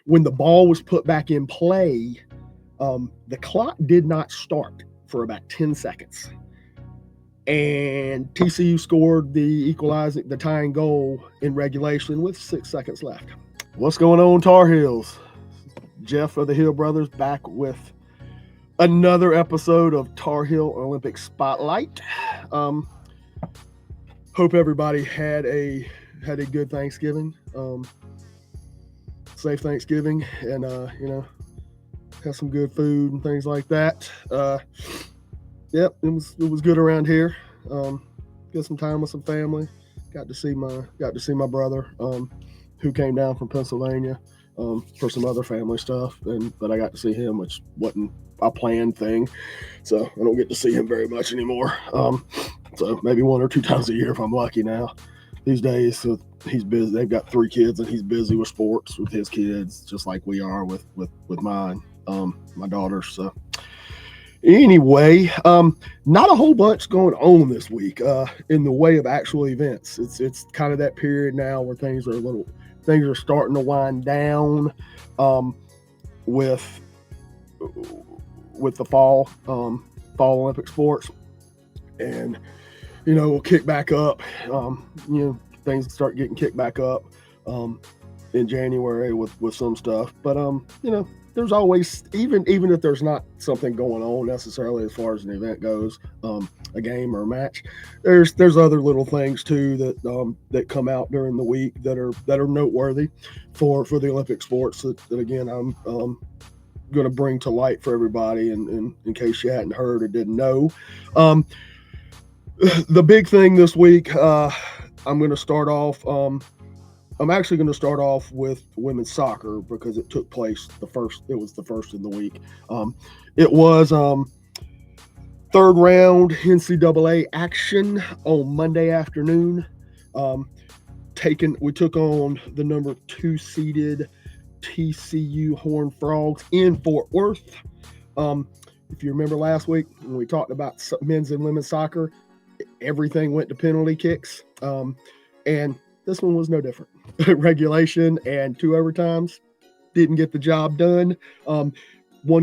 when the ball was put back in play, the clock did not start for about 10 seconds. And TCU scored the tying goal in regulation with 6 seconds left. What's going on, Tar Heels? Jeff of the Hill Brothers back with another episode of Tar Heel Olympic Spotlight. Hope everybody had a good Thanksgiving, safe Thanksgiving, and had some good food and things like that. Yep, it was good around here. Get some time with some family. Got to see my brother, who came down from Pennsylvania, for some other family stuff, but I got to see him, which wasn't a planned thing, so I don't get to see him very much anymore. So maybe 1 or 2 times a year if I'm lucky now. These days, so he's busy. They've got 3 kids, and he's busy with sports with his kids, just like we are with mine, my daughters. So anyway, not a whole bunch going on this week in the way of actual events. It's kind of that period now where things are starting to wind down, with the fall Olympic sports, and we'll kick back up. Things start getting kicked back up in January with some stuff, but there's always, even if there's not something going on necessarily as far as an event goes, a game or a match, there's other little things too that come out during the week that are noteworthy for the Olympic sports that again I'm going to bring to light for everybody, and in case you hadn't heard or didn't know. The big thing this week, I'm going to start off. I'm actually going to start off with women's soccer because it took place it was the first in the week. It was third round NCAA action on Monday afternoon. We took on the number 2 seeded TCU Horned Frogs in Fort Worth. If you remember last week when we talked about men's and women's soccer, everything went to penalty kicks, and this one was no different. Regulation and 2 overtimes didn't get the job done. 1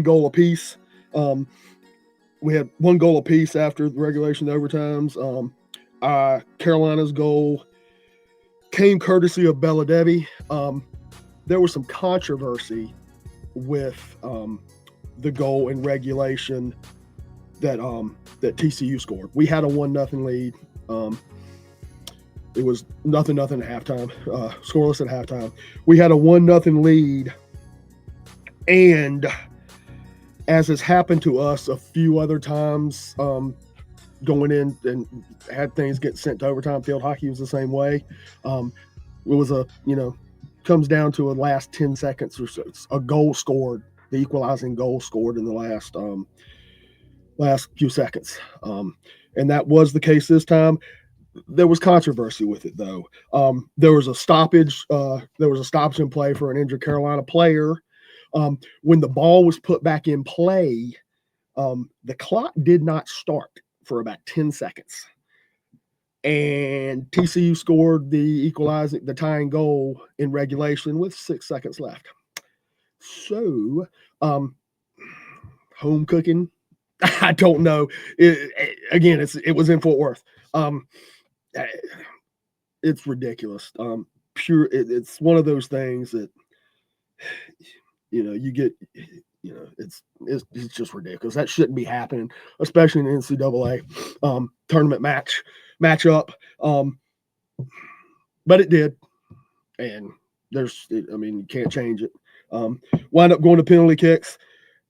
goal apiece. We had 1 goal apiece after the regulation and overtimes. Carolina's goal came courtesy of Bella Debbie. There was some controversy with the goal in regulation that TCU scored. We had a 1-0 lead. It was nothing at halftime, scoreless at halftime. We had a 1-0 lead, and as has happened to us a few other times, going in and had things get sent to overtime. Field hockey was the same way. It was comes down to a last 10 seconds or so. A goal scored, the equalizing goal scored in the last few seconds, and that was the case this time. There was controversy with it, though. There was a stoppage. There was a stoppage in play for an injured Carolina player. When the ball was put back in play, the clock did not start for about 10 seconds, and TCU scored the tying goal in regulation with 6 seconds left. So, home cooking, I don't know. It was in Fort Worth. It's ridiculous. It's one of those things that you get. It's just ridiculous. That shouldn't be happening, especially in the NCAA tournament matchup. But it did, and you can't change it. Wound up going to penalty kicks,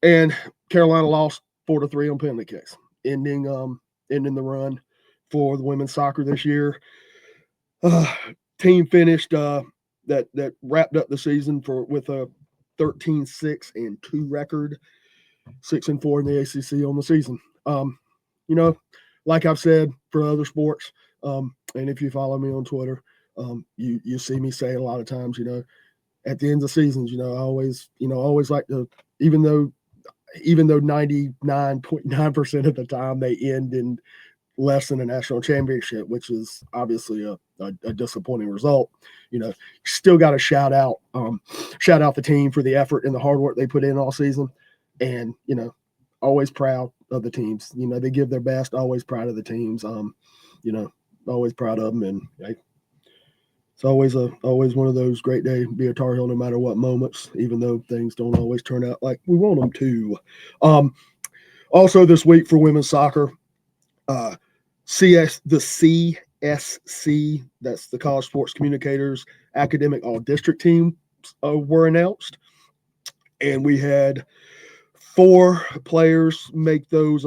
and Carolina lost 4-3 on penalty kicks, ending the run for the women's soccer this year. Team finished that wrapped up the season with a 13-6-2 record, 6-4 in the ACC on the season. Like I've said for other sports, and if you follow me on Twitter, you see me say it a lot of times. At the end of seasons, I always like to, even though 99.9% of the time they end in less than a national championship, which is obviously a disappointing result. Still got to shout out the team for the effort and the hard work they put in all season, and always proud of the teams. They give their best. Always proud of the teams. Always proud of them, and it's always one of those great days to be a Tar Heel, no matter what moments, even though things don't always turn out like we want them to. Also this week for women's soccer, the CSC, that's the College Sports Communicators Academic All-District team, were announced, and we had 4 players make those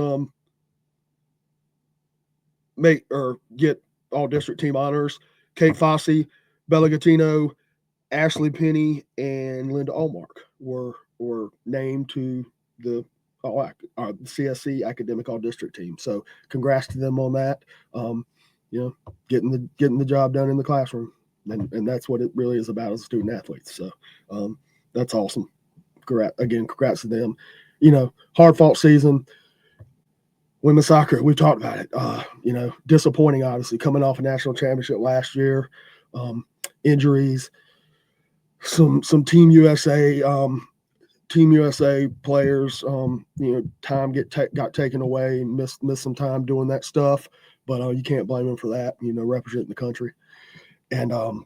get All-District team honors. Kate Fossey, Bella Gattino, Ashley Penny, and Linda Allmark were named to the CSC Academic All-District team. So congrats to them on that. Getting the job done in the classroom, and that's what it really is about as student athletes. So that's awesome. Congrats to them. Hard fought season. Women's soccer, we've talked about it. Disappointing, obviously, coming off a national championship last year. Injuries, some Team USA players, time got taken away and missed some time doing that stuff. But you can't blame them for that. Representing the country, and falling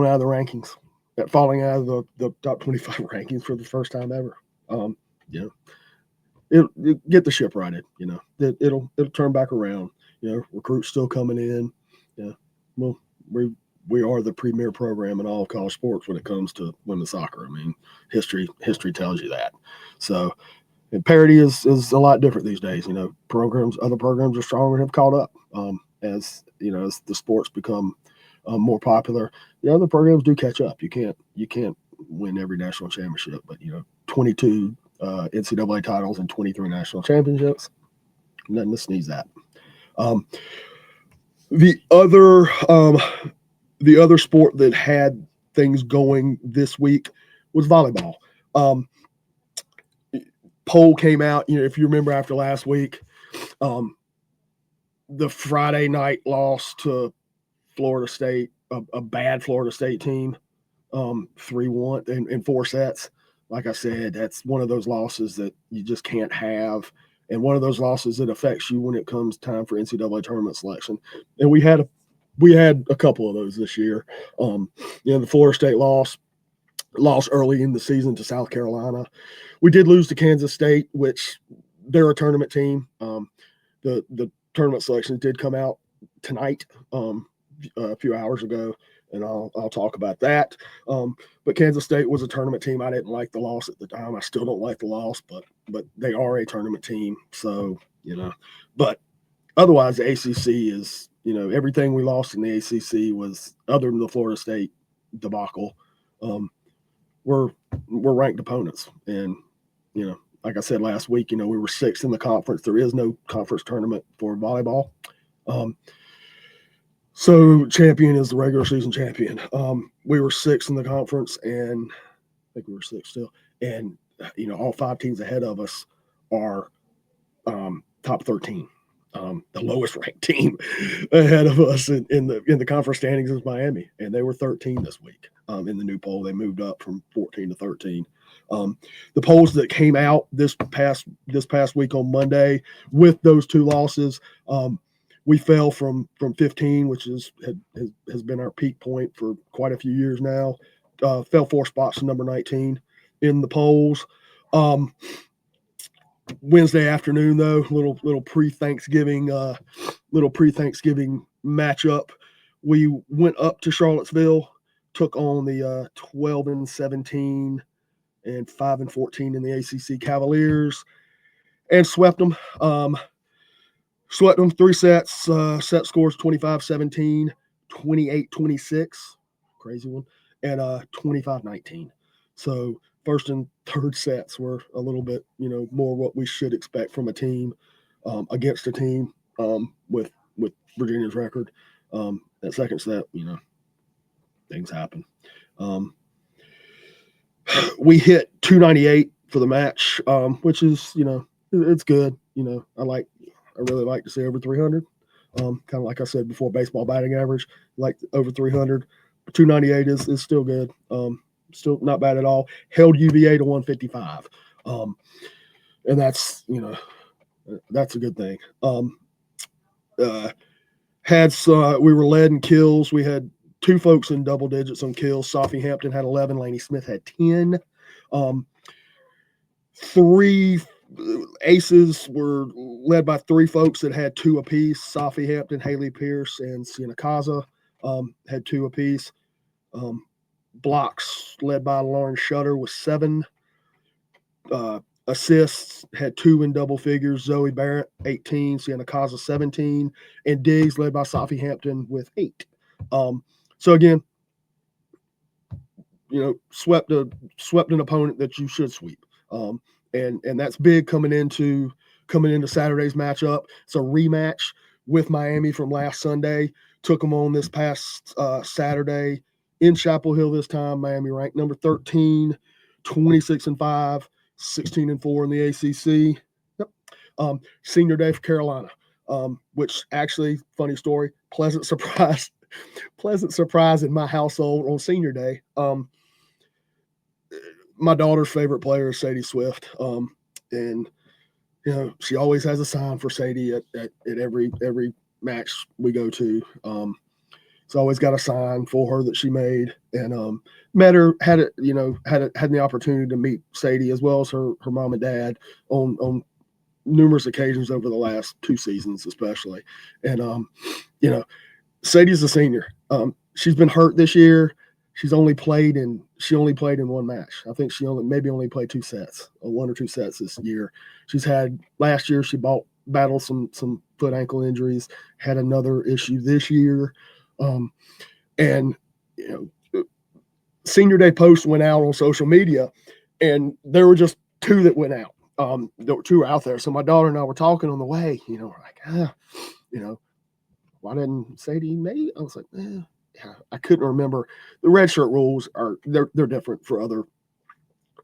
out of the rankings, falling out of the top 25 rankings for the first time ever. It'll get the ship righted. It'll turn back around. Recruits still coming in. Well, we are the premier program in all of college sports when it comes to women's soccer. I mean, history tells you that. So, and parity is a lot different these days. Other programs are stronger and have caught up. As the sports become more popular, the other programs do catch up. You can't win every national championship, but 22 NCAA titles and 23 national championships, nothing to sneeze at. The other sport that had things going this week was volleyball. Poll came out, if you remember after last week, the Friday night loss to Florida State, a bad Florida State team, 3-1 in 4 sets. Like I said, that's one of those losses that you just can't have, and one of those losses that affects you when it comes time for NCAA tournament selection. And we had a couple of those this year. The Florida State lost early in the season to South Carolina. We did lose to Kansas State, which they're a tournament team. The tournament selections did come out tonight, a few hours ago, and I'll talk about that. But Kansas State was a tournament team. I didn't like the loss at the time. I still don't like the loss, but they are a tournament team. So, but otherwise the ACC is, everything we lost in the ACC was, other than the Florida State debacle, we're ranked opponents. And, like I said last week, we were 6th in the conference. There is no conference tournament for volleyball. So champion is the regular season champion. We were 6th in the conference, and I think we were 6th still. And, all 5 teams ahead of us are top 13. The lowest ranked team ahead of us in the conference standings is Miami, and they were 13 this week. In the new poll, they moved up from 14 to 13. The polls that came out this past week on Monday with those 2 losses, we fell from 15, which has been our peak point for quite a few years now. Fell 4 spots to number 19 in the polls. Wednesday afternoon, though, little pre-Thanksgiving matchup. We went up to Charlottesville, took on the 12-17 and 5-14 in the ACC Cavaliers, and swept them. Swept them 3 sets. Set scores 25-17, 28-26, crazy one, and 25-19. So first and third sets were a little bit, more what we should expect from a team against a team with Virginia's record. That second set, things happen. We hit 298 for the match, which is, it's good. I really like to see over 300. Kind of like I said before, baseball batting average, like over 300. 298 is still good. Still not bad at all. Held UVA to 155. And that's, that's a good thing. We were led in kills. We had 2 folks in double digits on kills. Sophie Hampton had 11. Laney Smith had 10. 3 aces were led by 3 folks that had 2 apiece. Sophie Hampton, Haley Pierce, and Sienna Kaza had 2 apiece. Blocks led by Lauren Shutter with 7. Assists had 2 in double figures. Zoe Barrett, 18. Sienna Kaza, 17. And digs led by Sophie Hampton with 8. So again, swept an opponent that you should sweep. And that's big coming into Saturday's matchup. It's a rematch with Miami from last Sunday. Took them on this past Saturday in Chapel Hill this time. Miami ranked number 13, 26-5, 16-4 in the ACC. Yep. Senior day for Carolina, which actually, funny story, pleasant surprise in my household on senior day. My daughter's favorite player is Sadie Swift. And she always has a sign for Sadie at every match we go to. It's always got a sign for her that she made, and met her, had the opportunity to meet Sadie as well as her mom and dad on numerous occasions over the last 2 seasons, especially. And Sadie's a senior. She's been hurt this year. She only played in 1 match. I think she only played 2 sets, or 1 or 2 sets this year. She's had last year. She battled some foot ankle injuries. Had another issue this year, and senior day posts went out on social media, and there were just 2 that went out. There were 2 out there. So my daughter and I were talking on the way. Like, why didn't Sadie make? I was like, I couldn't remember. The red shirt rules they're different for other.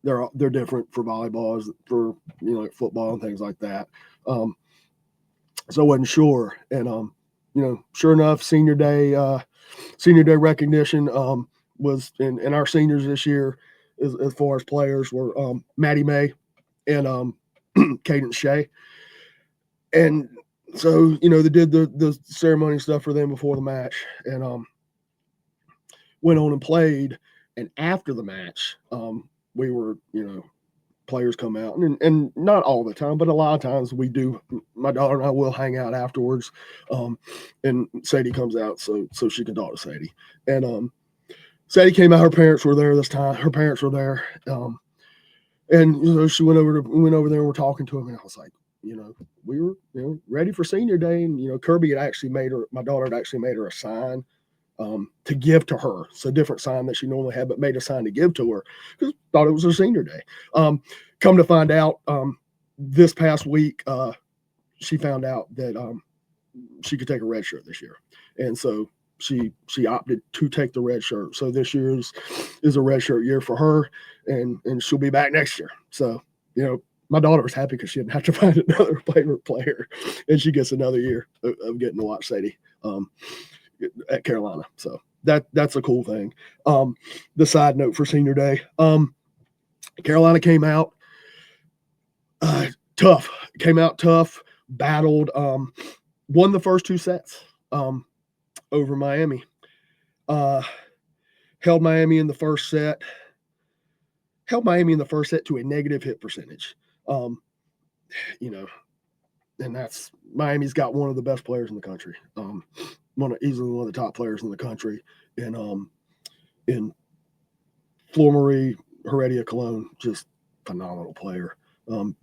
They're different for volleyball, for like football and things like that. So I wasn't sure, and sure enough, senior day recognition was in our seniors this year, as far as players were Maddie May and Cadence Shea, and so they did the ceremony stuff for them before the match, and went on and played. And after the match, we were, players come out, and not all the time, but a lot of times we do. My daughter and I will hang out afterwards, and Sadie comes out so she can talk to Sadie. And Sadie came out. Her parents were there this time. Her parents were there, and she went over there and we're talking to him, and I was like, we were ready for senior day, and Kirby had actually my daughter had actually made her a sign to give to her. It's a different sign that she normally had, but made a sign to give to her because thought it was her senior day. Come to find out, this past week, she found out that she could take a red shirt this year, and so she opted to take the red shirt. So this year is a red shirt year for her, and she'll be back next year. So my daughter was happy because she didn't have to find another favorite player, and she gets another year of getting to watch Sadie at Carolina. So that's a cool thing. The side note for senior day, Carolina came out tough, battled, won the first 2 sets over Miami, held Miami in the first set to a negative hit percentage. And that's, Miami's got one of the best players in the country. Easily one of the top players in the country in Flor Marie Heredia Colon, just phenomenal player.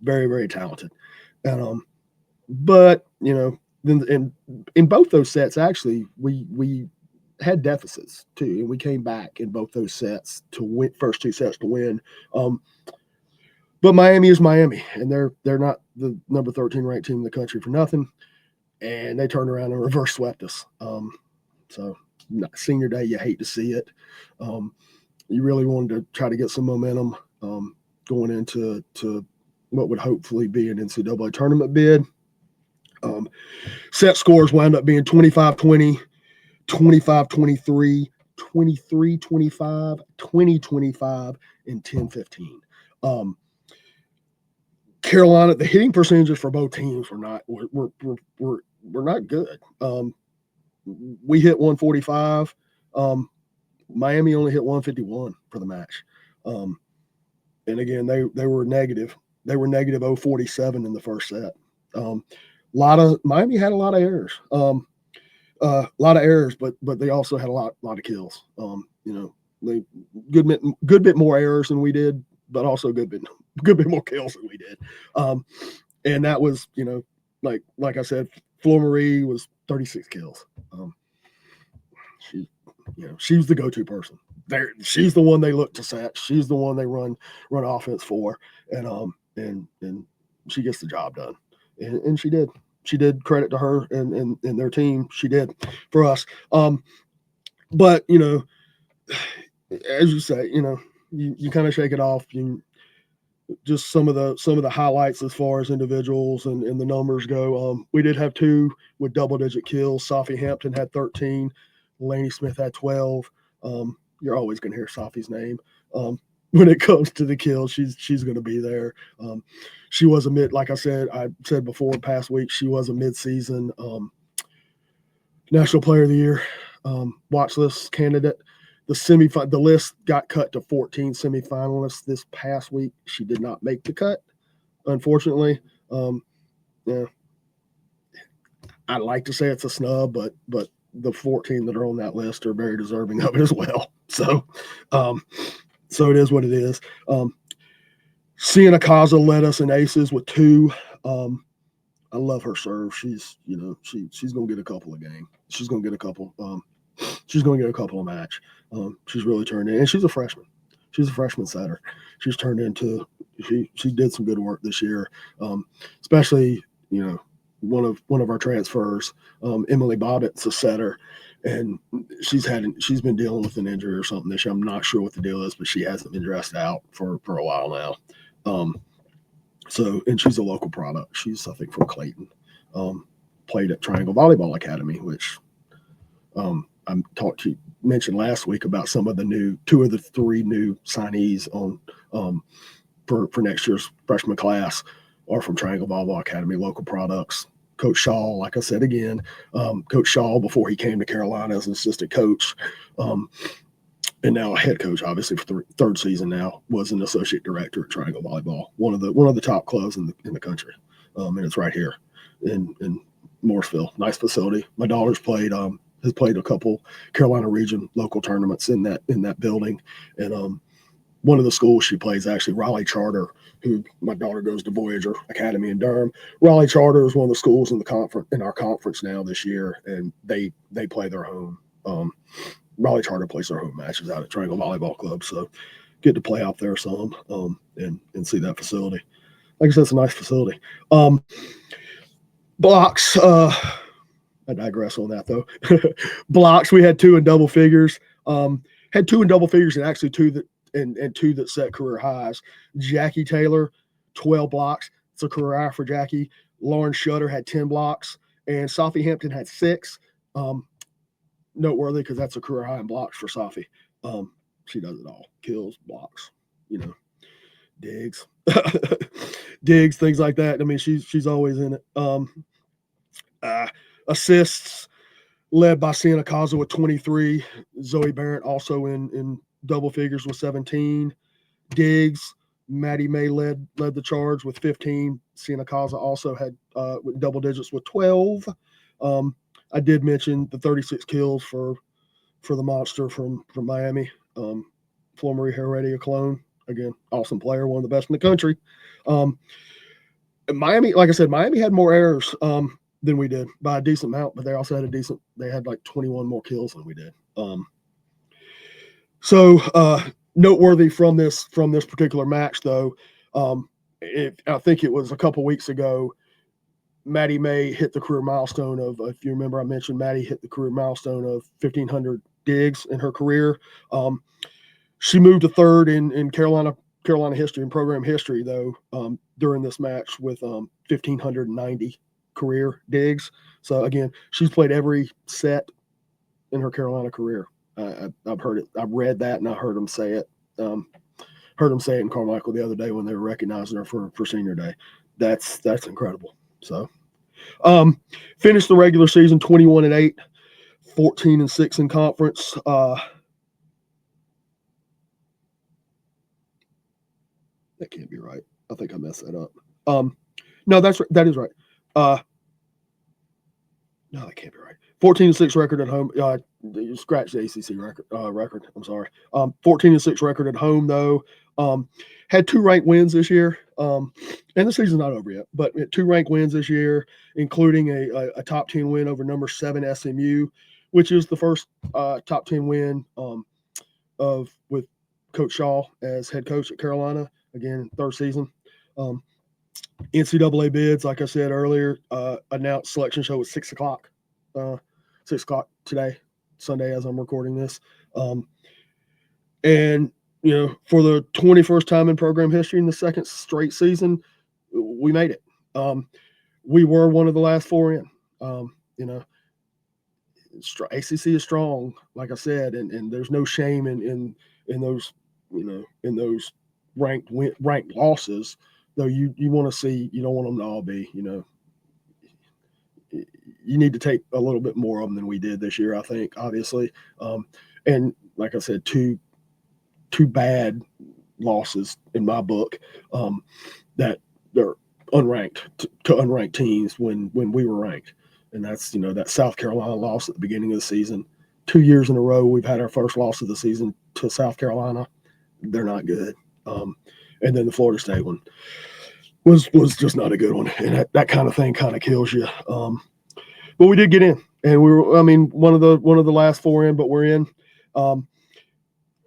Very, very talented. And but then in both those sets, actually, we had deficits too, and we came back in both those sets to win, first 2 sets to win. But Miami is Miami, and they're not the number 13 ranked team in the country for nothing. And they turned around and reverse swept us. So senior day, you hate to see it. You really wanted to try to get some momentum going into what would hopefully be an NCAA tournament bid. Set scores wound up being 25-20, 25-23, 23-25, 20-25, and 10-15. Carolina, the hitting percentages for both teams were not good. We hit 145. Miami only hit 151 for the match. And again, they were negative. They were negative 047 in the first set. Miami had a lot of errors. A lot of errors, but they also had a lot of kills. They good bit more errors than we did, but also good bit more kills than we did. And that was, like I said, Flor Marie was 36 kills. She was the go-to person. She's the one they look to set. She's the one they run offense for, and she gets the job done, and she did. She did. Credit to her and their team. She did for us. But as you say, you kind of shake it off. Just some of the highlights as far as individuals and the numbers go. We did have 2 with double-digit kills. Safi Hampton had 13. Laney Smith had 12. You're always going to hear Safi's name. When it comes to the kills, she's going to be there. She was like I said before past week, she was a mid-season National Player of the Year watch list candidate. The list got cut to 14 semifinalists this past week. She did not make the cut, unfortunately. Yeah, I'd like to say it's a snub, but the 14 that are on that list are very deserving of it as well. So it is what it is. Sienna Kaza led us in aces with 2. I love her serve. She's gonna get a couple a game. She's gonna get a couple. She's gonna get a couple a match. She's really turned in, and she's a freshman. She's a freshman setter. She's turned into. She did some good work this year, especially one of our transfers, Emily Bobbitt's a setter, and she's been dealing with an injury or something this year. I'm not sure what the deal is, but she hasn't been dressed out for a while now. And she's a local product. She's, I think, from Clayton. Played at Triangle Volleyball Academy, which I mentioned last week about some of the 2 of the 3 new signees on for next year's freshman class are from Triangle Volleyball Academy, local products. Coach Shaw, like I said again, Coach Shaw, before he came to Carolina as an assistant coach, and now a head coach, obviously for the 3rd season now, was an associate director at Triangle Volleyball, one of the top clubs in the country, and it's right here in Morrisville. Nice facility. My daughter's has played a couple Carolina region local tournaments in that building, and one of the schools she plays actually Raleigh Charter, who my daughter goes to Voyager Academy in Durham. Raleigh Charter is one of the schools in our conference now this year, and they play their home. Raleigh Charter plays their home matches out at Triangle Volleyball Club, so get to play out there some and see that facility. Like I said, it's a nice facility. Blocks. I digress on that though. Blocks. We had 2 in double figures. Had 2 in double figures and actually 2 that set career highs. Jackie Taylor, 12 blocks. It's a career high for Jackie. Lauren Shutter had 10 blocks, and Safi Hampton had 6. Noteworthy because that's a career high in blocks for Safi. She does it all. Kills, blocks, digs, things like that. I mean, she's always in it. Assists led by Sienna Kaza with 23. Zoe Barrett also in double figures with 17. Digs, Maddie May led the charge with 15. Sienna Kaza also had with double digits with 12. I did mention the 36 kills for the monster from Miami. Flor Marie Heredia clone. Again, awesome player, one of the best in the country. Miami, like I said, Miami had more errors than we did by a decent amount, but they also had they had like 21 more kills than we did. So noteworthy from this particular match, though, I think it was a couple weeks ago, Maddie May hit the career milestone of, if you remember, I mentioned Maddie hit the career milestone of 1,500 digs in her career. She moved to 3rd in Carolina history and program history, though, during this match with 1,590 career, Diggs. So again, she's played every set in her Carolina career. I've heard it. I've read that, and I heard them say it. Heard them say it in Carmichael the other day when they were recognizing her for Senior Day. That's incredible. So, finished the regular season 21-8, 14-6 in conference. That can't be right. I think I messed that up. No, that is right. No, that can't be right. 14-6 record at home. Scratch the ACC record. I'm sorry. 14-6 record at home though. Had 2 ranked wins this year. And the season's not over yet, but 2 ranked wins this year, including a top 10 win over number 7 SMU, which is the first top 10 win with Coach Shaw as head coach at Carolina. Again, 3rd season. NCAA bids, like I said earlier, announced selection show at 6 o'clock. 6 o'clock today, Sunday, as I'm recording this. And, for the 21st time in program history in the 2nd straight season, we made it. We were one of the last 4 in. ACC is strong, like I said, and there's no shame in those, in those ranked losses. Though you want to see, you don't want them to all be, you need to take a little bit more of them than we did this year, I think, obviously. And like I said, two bad losses in my book that they're unranked to unranked teams when we were ranked. And that's, that South Carolina loss at the beginning of the season. 2 years in a row, we've had our first loss of the season to South Carolina. They're not good. And then the Florida State one was just not a good one. And that kind of thing kind of kills you. But we did get in, and we were, one of the last 4 in, but we're in.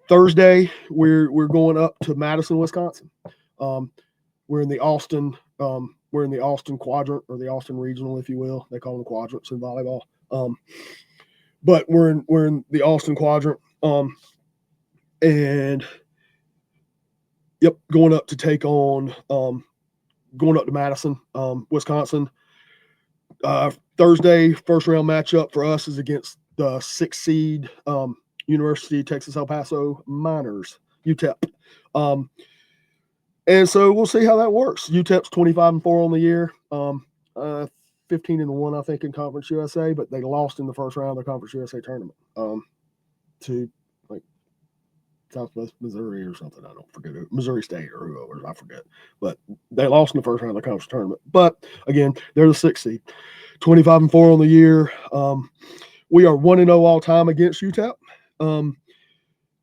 Thursday, we're going up to Madison, Wisconsin. We're in the Austin quadrant, or the Austin regional, if you will. They call them quadrants in volleyball. But we're in the Austin quadrant. And yep, going up to take on going up to Madison, Wisconsin. Thursday, first round matchup for us is against the 6th seed University of Texas El Paso Miners, UTEP. And so we'll see how that works. UTEP's 25-4 on the year, 15-1, I think, in Conference USA, but they lost in the first round of the Conference USA tournament to Southwest Missouri or something. I don't forget it. Missouri State or whoever, I forget. But they lost in the first round of the conference tournament. But again, they're the 6th seed. 25-4 on the year. We are 1-0 all time against UTEP.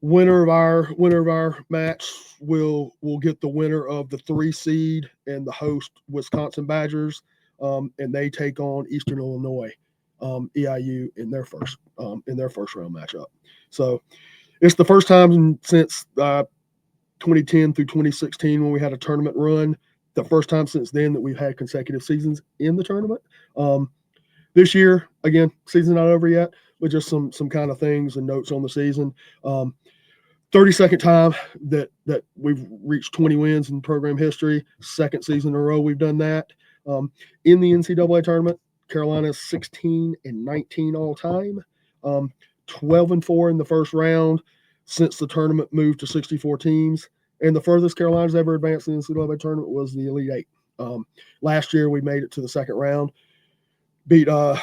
Winner of our match will get the winner of the 3 seed and the host Wisconsin Badgers, and they take on Eastern Illinois, EIU in their first round matchup. So it's the first time since 2010 through 2016 when we had a tournament run. The first time since then that we've had consecutive seasons in the tournament. This year, again, season's not over yet, but just some kind of things and notes on the season. 32nd time that we've reached 20 wins in program history. 2nd season in a row we've done that. In the NCAA tournament, Carolina's 16-19 all time. 12-4 in the first round since the tournament moved to 64 teams. And the furthest Carolina's ever advanced in the NCAA tournament was the Elite Eight. Last year, we made it to the 2nd round. Beat, I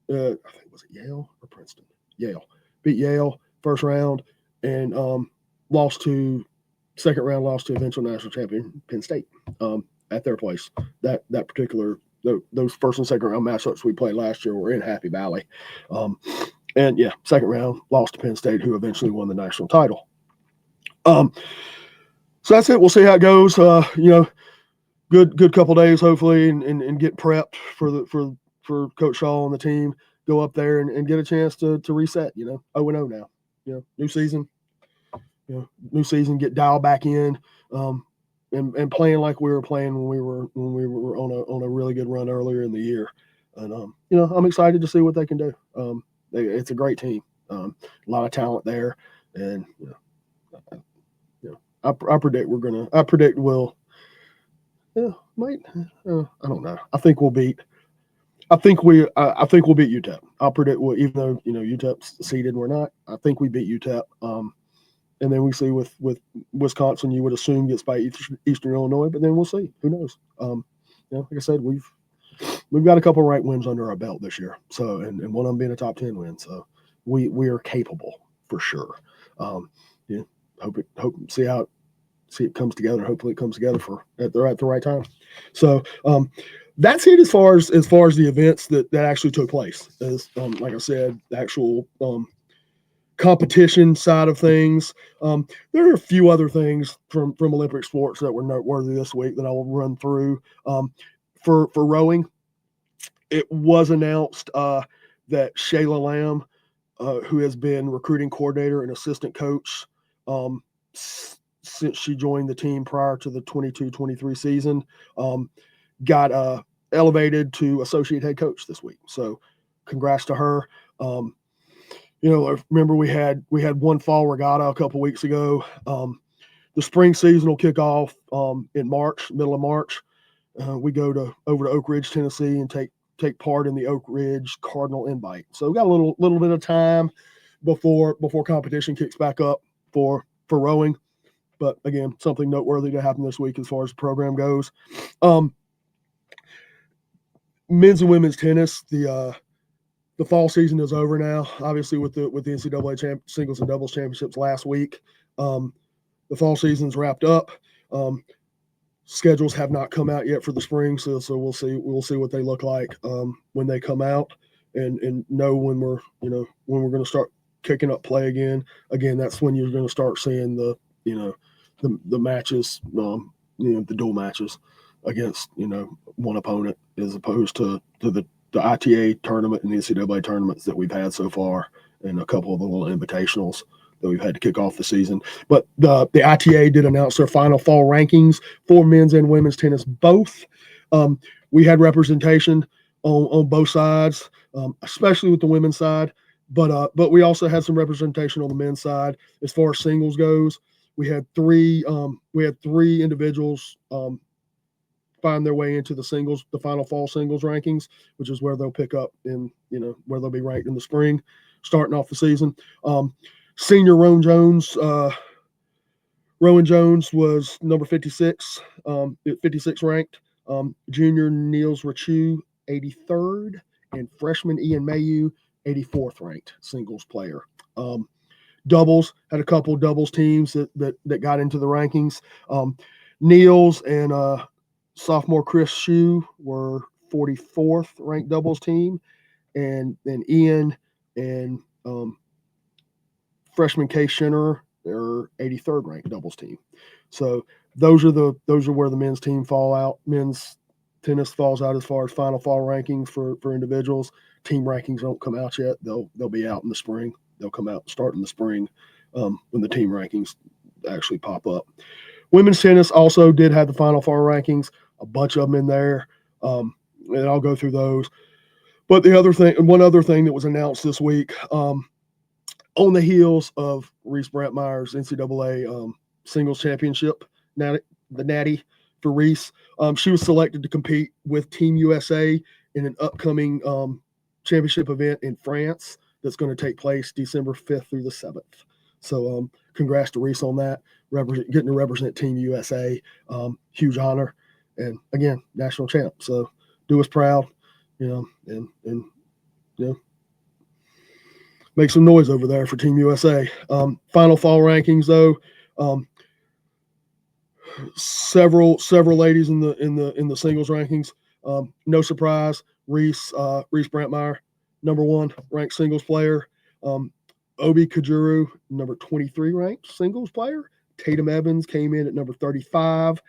think, was it Yale or Princeton? Yale. Beat Yale first round, and lost to 2nd round, lost to eventual national champion Penn State at their place. That particular, those 1st and 2nd round matchups we played last year were in Happy Valley. And yeah, 2nd round, lost to Penn State, who eventually won the national title. So that's it. We'll see how it goes. Good couple days, hopefully, and get prepped for Coach Shaw and the team. Go up there and get a chance to reset. 0-0 now. New season. New season. Get dialed back in. And playing like we were playing when we were on a really good run earlier in the year. And I'm excited to see what they can do. It's a great team. A lot of talent there, and I predict we'll. I don't know. I think we'll beat I think we'll beat UTEP. I'll predict, well, even though UTEP's seeded, we're not. I think we beat UTEP. And then we see with Wisconsin, you would assume gets by Eastern Illinois, but then we'll see. Who knows? Like I said, we've got a couple of ranked wins under our belt this year. So and one of them being a top 10 win. So we are capable for sure. See it comes together. Hopefully it comes together at the right time. So that's it as far as the events that actually took place. As like I said, the actual competition side of things. There are a few other things from Olympic sports that were noteworthy this week that I will run through. For rowing, it was announced that Shayla Lamb, who has been recruiting coordinator and assistant coach since she joined the team prior to the 22-23 season, got elevated to associate head coach this week. So congrats to her. I remember we had one fall regatta a couple weeks ago. The spring season will kick off in March, middle of March. We go over to Oak Ridge, Tennessee, and take part in the Oak Ridge Cardinal Invite. So we got a little bit of time before competition kicks back up for rowing. But again, something noteworthy to happen this week as far as the program goes. Men's and women's tennis, the fall season is over now. Obviously, with the NCAA singles and doubles championships last week, the fall season's wrapped up. Schedules have not come out yet for the spring, so we'll see what they look like when they come out, and know when we're going to start kicking up play again. Again, that's when you're going to start seeing the matches, the dual matches against one opponent, as opposed to the ITA tournament and the NCAA tournaments that we've had so far, and a couple of the little invitationals that we've had to kick off the season. But the ITA did announce their final fall rankings for men's and women's tennis both. We had representation on both sides, especially with the women's side, but we also had some representation on the men's side as far as singles goes. We had three individuals find their way into the final fall singles rankings, which is where they'll pick up where they'll be ranked in the spring, starting off the season. Senior Rowan Jones was number 56, 56 ranked. Junior Niels Rachu, 83rd, and freshman Ian Mayu, 84th ranked singles player. Doubles, had a couple doubles teams that got into the rankings. Niels and sophomore Chris Shue were 44th ranked doubles team, and then Ian and freshman Case Schinnerer, they're 83rd ranked doubles team. So those are where the men's team fall out. Men's tennis falls out as far as final fall rankings for individuals. Team rankings don't come out yet. They'll be out in the spring. They'll come out start in the spring when the team rankings actually pop up. Women's tennis also did have the final fall rankings, a bunch of them in there, and I'll go through those. But one other thing that was announced this week, on the heels of Reese Brantmeyer's NCAA singles championship, the Natty for Reese, she was selected to compete with Team USA in an upcoming championship event in France that's going to take place December 5th through the 7th. So congrats to Reese on that, getting to represent Team USA. Huge honor. And again, national champ. So do us proud, and make some noise over there for Team USA. Final fall rankings, though. Several ladies in the singles rankings. No surprise, Reese Brantmeyer, number 1 ranked singles player. Obi Kajuru, number 23 ranked singles player. Tatum Evans came in at number 35.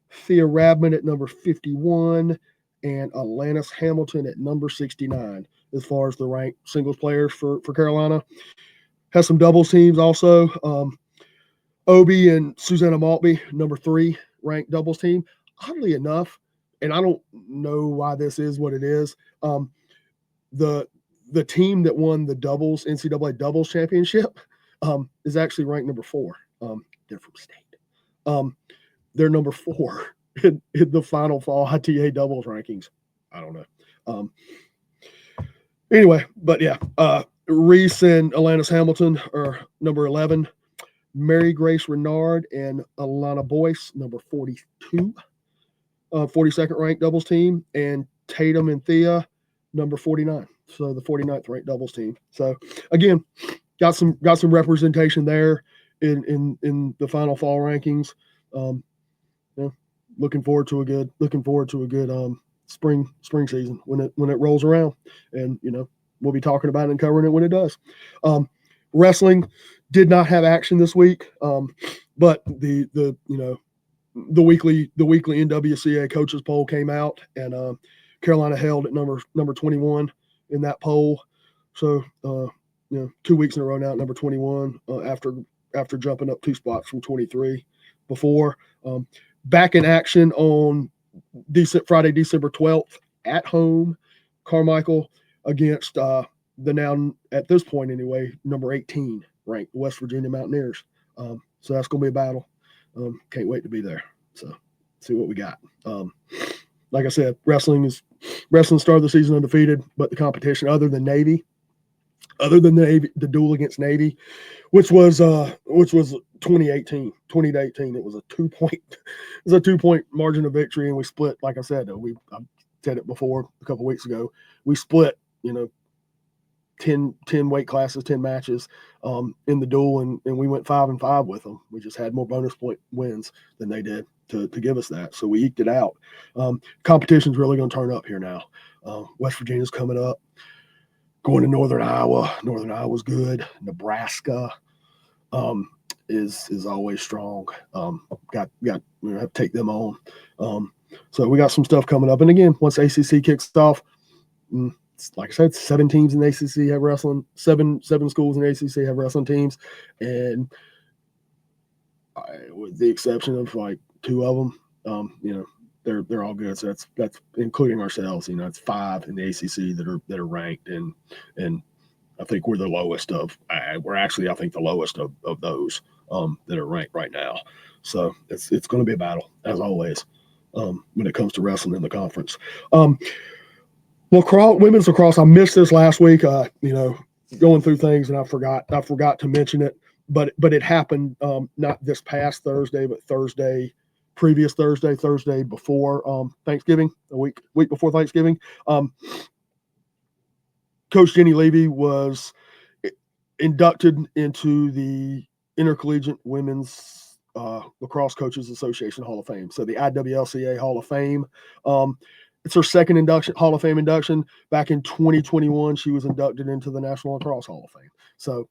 Thea Radman at number 51. And Alanis Hamilton at number 69 as far as the ranked singles players for Carolina. Has some doubles teams also. Obi and Susanna Maltby, number 3 ranked doubles team. Oddly enough, and I don't know why this is what it is, the team that won the NCAA doubles championship is actually ranked number 4. They're from state. They're number 4 in the final fall ITA doubles rankings. I don't know. Anyway, but yeah, Reese and Alanis Hamilton are number 11. Mary Grace Renard and Alana Boyce, number 42, 42nd ranked doubles team, and Tatum and Thea, number 49. So the 49th ranked doubles team. So again, got some representation there in the final fall rankings. You know, looking forward to a good spring season when it rolls around, and we'll be talking about it and covering it when it does. Wrestling did not have action this week, but the weekly NWCA coaches poll came out, and Carolina held at number 21 in that poll. So 2 weeks in a row now at number 21 after jumping up 2 spots from 23 before. Back in action on Friday, December 12th at home, Carmichael against the now, at this point anyway, number 18 ranked West Virginia Mountaineers. So that's going to be a battle. Can't wait to be there. So see what we got. Like I said, wrestling started the season undefeated, but the competition other than the duel against Navy, which was 2018, it was a 2-point margin of victory, and we split. Like I said, I said it before a couple weeks ago. We split, 10 weight classes, 10 matches in the duel, and we went 5-5 with them. We just had more bonus point wins than they did to give us that, so we eked it out. Competition's really going to turn up here now. West Virginia's coming up. Going to Northern Iowa. Northern Iowa's good. Nebraska is always strong. Got have to take them on. So we got some stuff coming up. And again, once ACC kicks off, like I said, 7 teams in the ACC have wrestling. Seven schools in the ACC have wrestling teams, and with the exception of like 2 of them, they're all good. So that's including ourselves. It's 5 in the ACC that are ranked, and I think we're the lowest of. We're actually, I think, the lowest of those that are ranked right now. So it's going to be a battle as always when it comes to wrestling in the conference. Women's lacrosse. I missed this last week. Going through things, and I forgot to mention it. But it happened not this past Thursday, but previous Thursday before Thanksgiving, a week before Thanksgiving. Coach Jenny Levy was inducted into the Intercollegiate Women's Lacrosse Coaches Association Hall of Fame. So the IWLCA Hall of Fame. It's her second Hall of Fame induction. Back in 2021, she was inducted into the National Lacrosse Hall of Fame. So,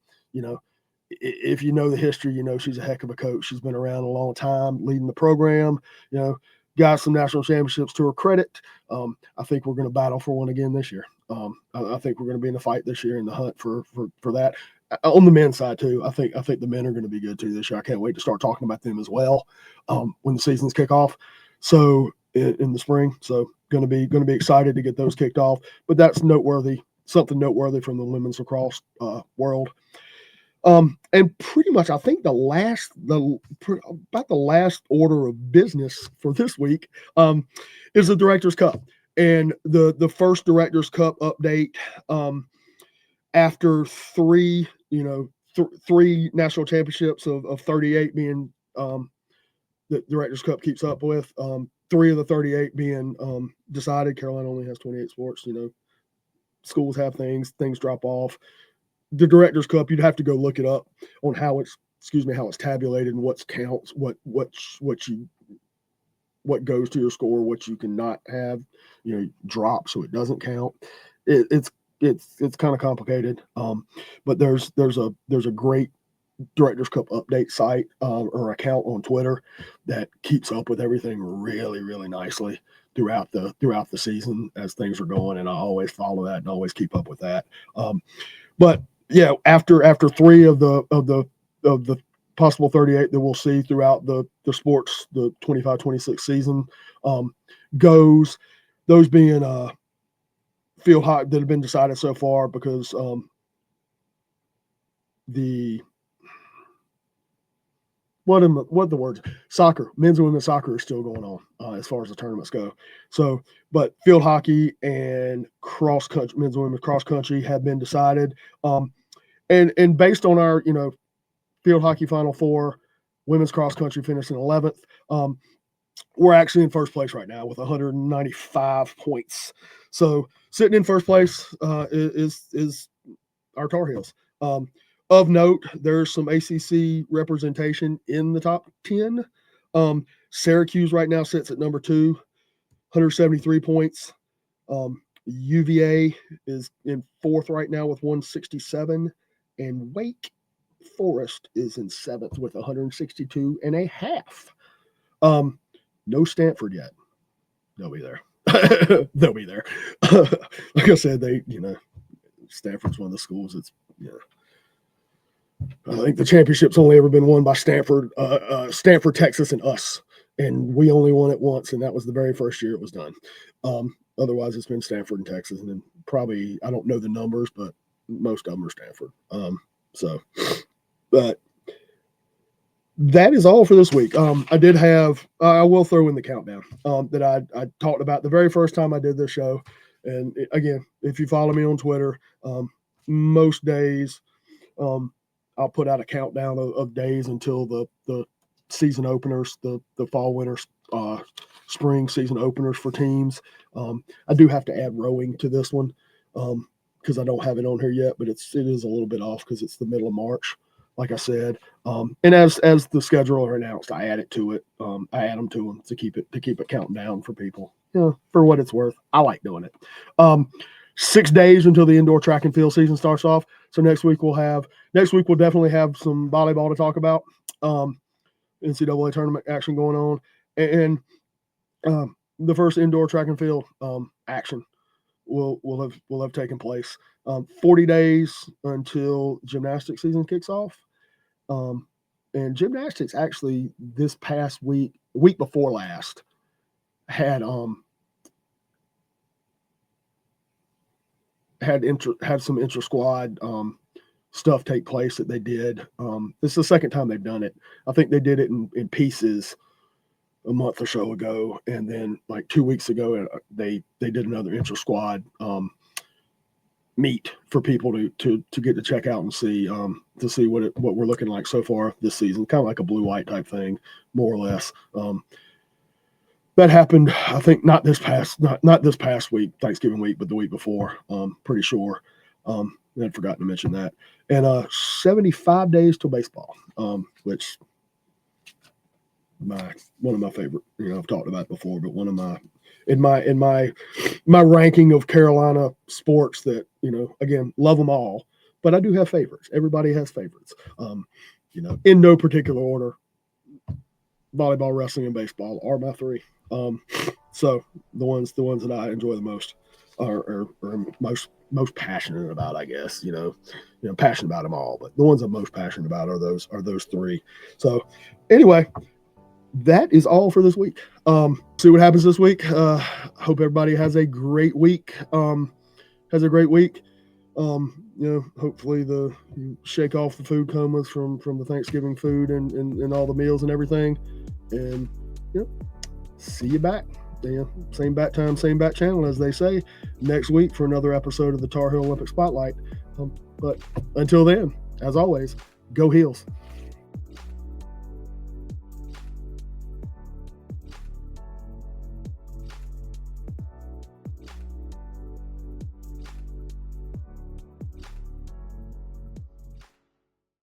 if you know the history, she's a heck of a coach. She's been around a long time, leading the program, got some national championships to her credit. I think we're going to battle for one again this year. I think we're going to be in the fight this year in the hunt for that. On the men's side too, I think the men are going to be good too this year. I can't wait to start talking about them as well when the seasons kick off. So in the spring, so going to be excited to get those kicked off. But that's something noteworthy from the women's lacrosse world. And pretty much, I think about the last order of business for this week is the Directors Cup, and the first Directors Cup update after 3 national championships of 38 being the Directors Cup keeps up with 3 of the 38 being decided. Carolina only has 28 sports. Schools have things drop off. The Directors Cup, you'd have to go look it up on how it's tabulated and what counts, what goes to your score, what you cannot have, drop so it doesn't count. It's kind of complicated. But there's a great Directors Cup update site or account on Twitter that keeps up with everything really, really nicely throughout the season as things are going, and I always follow that and always keep up with that. But yeah, after 3 of the possible 38 that we'll see throughout the sports, the 25-26 season goes, those being field hockey that have been decided so far, because what the words? Soccer, men's and women's soccer is still going on as far as the tournaments go. So, but field hockey and cross country, men's and women's cross country have been decided. And based on our field hockey Final Four, women's cross country finished in 11th. We're actually in first place right now with 195 points. So sitting in first place is our Tar Heels. Of note, there's some ACC representation in the top 10. Syracuse right now sits at number 2, 173 points. UVA is in 4th right now with 167. And Wake Forest is in 7th with 162.5. No Stanford yet. They'll be there. They'll be there. Like I said, Stanford's one of the schools that's, I think the championship's only ever been won by Stanford, Texas, and us. And we only won it once, and that was the very first year it was done. Otherwise, it's been Stanford and Texas, and then probably, I don't know the numbers, but most of them are Stanford. But that is all for this week. I will throw in the countdown that I talked about the very first time I did this show. And again, if you follow me on Twitter, most days I'll put out a countdown of days until the season openers, the fall, winter, spring season openers for teams. I do have to add rowing to this one because I don't have it on here yet, but it is a little bit off because it's the middle of March, like I said. And as the schedule are announced, I add it to it. I add them to them to keep it counting down for people. For what it's worth, I like doing it. 6 days until the indoor track and field season starts off. So next week we'll definitely have some volleyball to talk about. NCAA tournament action going on, and the first indoor track and field action will have taken place. 40 days until gymnastics season kicks off. And gymnastics actually this past week before last had some intra-squad stuff take place that they did. This is the second time they've done it. I think they did it in pieces a month or so ago, and then like 2 weeks ago they did another intra-squad meet for people to get to check out and see to see what we're looking like so far this season, kind of like a blue-white type thing, more or less. That happened, I think, not this past week, Thanksgiving week, but the week before. Pretty sure. I'd forgotten to mention that. And 75 days till baseball, which one of my favorite. I've talked about it before, but one of my in my ranking of Carolina sports that again, love them all, but I do have favorites. Everybody has favorites. In no particular order. Volleyball, wrestling, and baseball are my three. So the ones that I enjoy the most are most passionate about, I guess. Passionate about them all, but the ones I'm most passionate about are those three. So anyway, that is all for this week. See what happens this week. Hope everybody has a great week. Hopefully you shake off the food comas from the Thanksgiving food and all the meals and everything. And see you back. Same bat time, same bat channel, as they say, next week for another episode of the Tar Heel Olympic Spotlight. But until then, as always, go Heels.